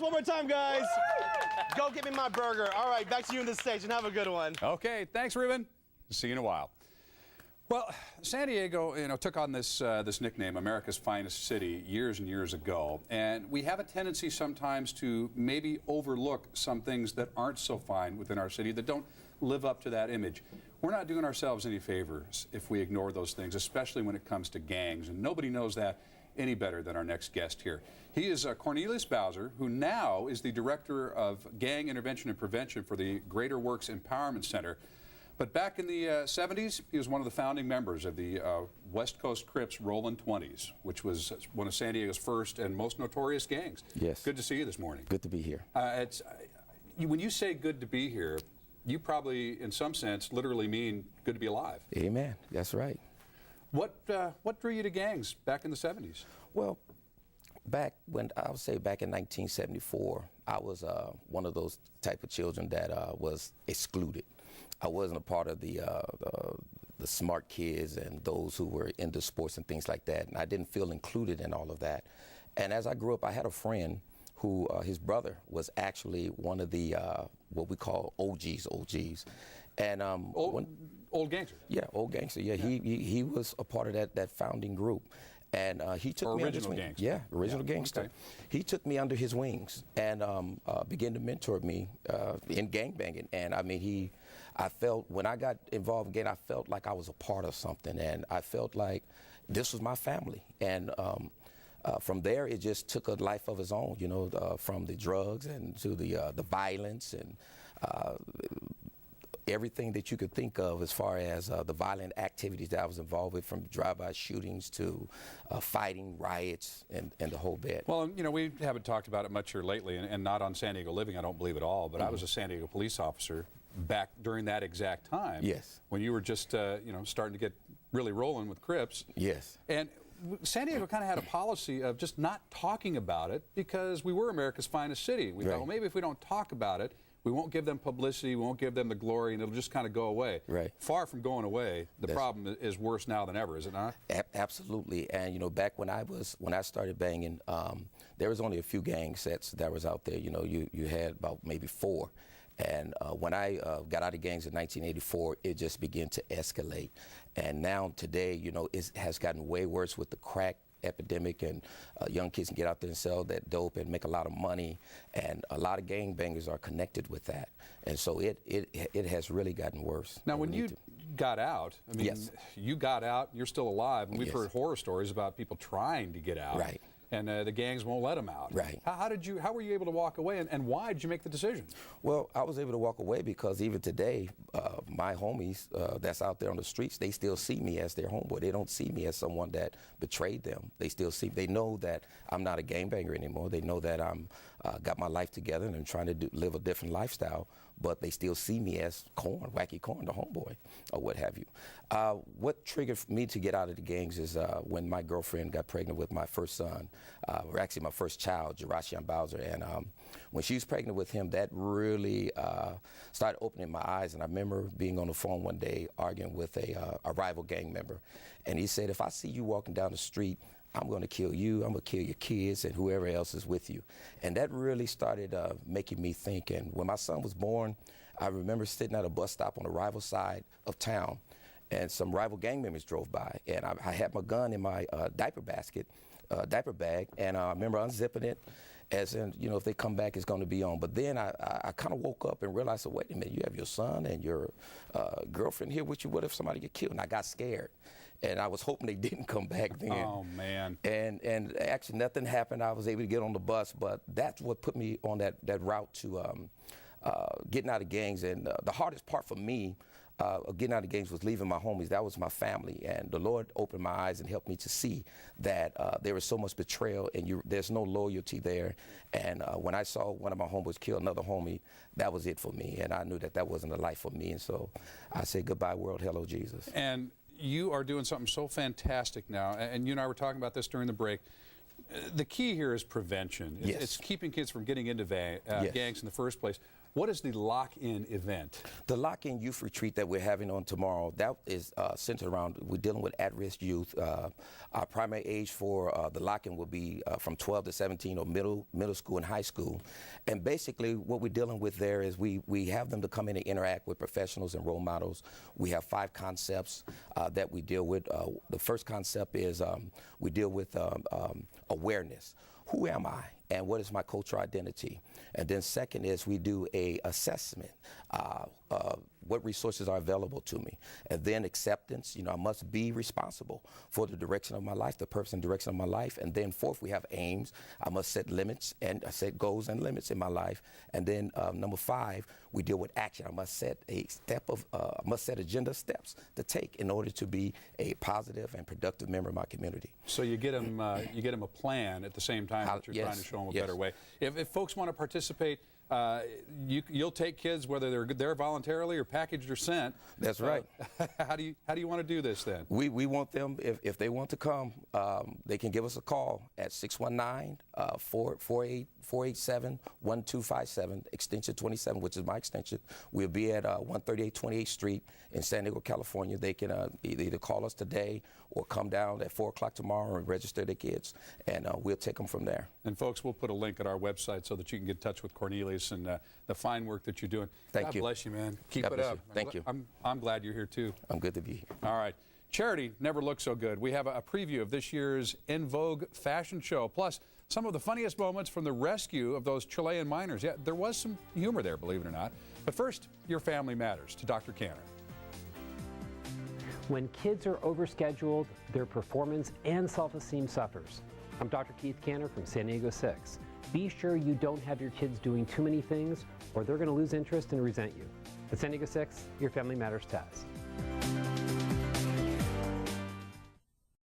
one more time, guys. Go get me my burger. All right, back to you on the stage, and have a good one. Okay, thanks, Ruben. See you in a while. Well, San Diego, took on this nickname, America's Finest City, years and years ago, and we have a tendency sometimes to maybe overlook some things that aren't so fine within our city, that don't live up to that image. We're not doing ourselves any favors if we ignore those things, especially when it comes to gangs, and nobody knows that any better than our next guest here. He is Cornelius Bowser, who now is the Director of Gang Intervention and Prevention for the Greater Works Empowerment Center. But back in the 70s, he was one of the founding members of the West Coast Crips Rollin' 20s, which was one of San Diego's first and most notorious gangs. Yes. Good to see you this morning. Good to be here. When you say good to be here, you probably, in some sense, literally mean good to be alive. Amen. That's right. What drew you to gangs back in the 70s? Well, back in 1974, I was one of those type of children that was excluded. I wasn't a part of the smart kids and those who were into sports and things like that, and I didn't feel included in all of that. And as I grew up, I had a friend who, his brother was actually one of the, what we call OGs. And old gangster. Yeah, old gangster. Yeah, he was a part of that founding group. And he took me under his wings. Yeah, original gangster. Okay. He took me under his wings and began to mentor me in gangbanging. And I mean, I felt, when I got involved in gang, I felt like I was a part of something. And I felt like this was my family. And from there, it just took a life of its own, from the drugs and to the violence and everything that you could think of as far as the violent activities that I was involved with, from drive-by shootings to fighting, riots, and the whole bit. Well, we haven't talked about it much here lately, and not on San Diego Living, I don't believe at all, but I was a San Diego police officer back during that exact time. Yes. When you were just, starting to get really rolling with Crips. Yes. And San Diego kind of had a policy of just not talking about it because we were America's finest city. We thought, well, maybe if we don't talk about it, we won't give them publicity, we won't give them the glory, and it'll just kind of go away. Right. Far from going away, the problem is worse now than ever, is it not? Absolutely. And back when I started banging, there was only a few gang sets that was out there. You had about maybe 4. And when I got out of gangs in 1984, it just began to escalate. And now today, it has gotten way worse with the crack epidemic, and young kids can get out there and sell that dope and make a lot of money, and a lot of gangbangers are connected with that, and so it has really gotten worse. Now, when you got out, I mean, yes. You got out, you're still alive, and we've Yes. heard horror stories about people trying to get out, right? And the gangs won't let them out. Right. How were you able to walk away, and why did you make the decision? Well, I was able to walk away because even today, my homies that's out there on the streets, they still see me as their homeboy. They don't see me as someone that betrayed them. They know that I'm not a gangbanger anymore. They know that I'm got my life together and I'm trying to live a different lifestyle, but they still see me as Wacky Corn, the homeboy, or what have you. What triggered me to get out of the gangs is when my girlfriend got pregnant with my first son, or actually my first child, Shaphat Bowser, and when she was pregnant with him, that really started opening my eyes. And I remember being on the phone one day arguing with a rival gang member, and he said, if I see you walking down the street, I'm going to kill you, I'm going to kill your kids and whoever else is with you. And that really started making me think. And when my son was born, I remember sitting at a bus stop on the rival side of town, and some rival gang members drove by, and I had my gun in my diaper bag, and I remember unzipping it, as in, if they come back, it's going to be on. But then I kind of woke up and realized, wait a minute, you have your son and your girlfriend here with you. What if somebody get killed? And I got scared. And I was hoping they didn't come back then. Oh, man. And actually nothing happened. I was able to get on the bus, but that's what put me on that route to getting out of gangs. And the hardest part for me getting out of gangs was leaving my homies. That was my family. And the Lord opened my eyes and helped me to see that there was so much betrayal and there's no loyalty there. And when I saw one of my homeboys kill another homie, that was it for me. And I knew that wasn't a life for me. And so I said, goodbye, world. Hello, Jesus. And you are doing something so fantastic now, and you and I were talking about this during the break. The key here is prevention. Yes. It's keeping kids from getting into gangs in the first place. What is the lock-in event? The lock-in youth retreat that we're having on tomorrow, that is centered around, we're dealing with at-risk youth. Our primary age for the lock-in will be from 12 to 17 or middle school and high school. And basically what we're dealing with there is we have them to come in and interact with professionals and role models. We have 5 concepts that we deal with. The first concept is we deal with awareness. Who am I? And what is my cultural identity? And then second is we do a assessment. What resources are available to me? And then acceptance. I must be responsible for the direction of my life, the purpose and direction of my life. And then fourth, we have aims. I must set limits and set goals and limits in my life. And then number 5, we deal with action. I must set agenda steps to take in order to be a positive and productive member of my community. So you get them a plan at the same time that you're trying to show them a better way. If folks want to participate, you'll take kids whether they're there voluntarily or packaged or sent. That's right. How do you want to do this then? We want them, if they want to come, they can give us a call at 619-487-1257, extension 27, which is my extension. We'll be at 138 28th Street in San Diego, California. They can either call us today or come down at 4 o'clock tomorrow and register their kids, and we'll take them from there. And folks, we'll put a link at our website so that you can get in touch with Cornelius and the fine work that you're doing. Thank you. God bless you, man. Keep it up. Thank you. I'm glad you're here too. I'm good to be here. All right. Charity never looked so good. We have a preview of this year's En Vogue fashion show, plus some of the funniest moments from the rescue of those Chilean miners. Yeah, there was some humor there, believe it or not. But first, your family matters to Dr. Canner. When kids are overscheduled, their performance and self-esteem suffers. I'm Dr. Keith Canner from San Diego 6. Be sure you don't have your kids doing too many things or they're going to lose interest and resent you. At San Diego 6, your family matters to us.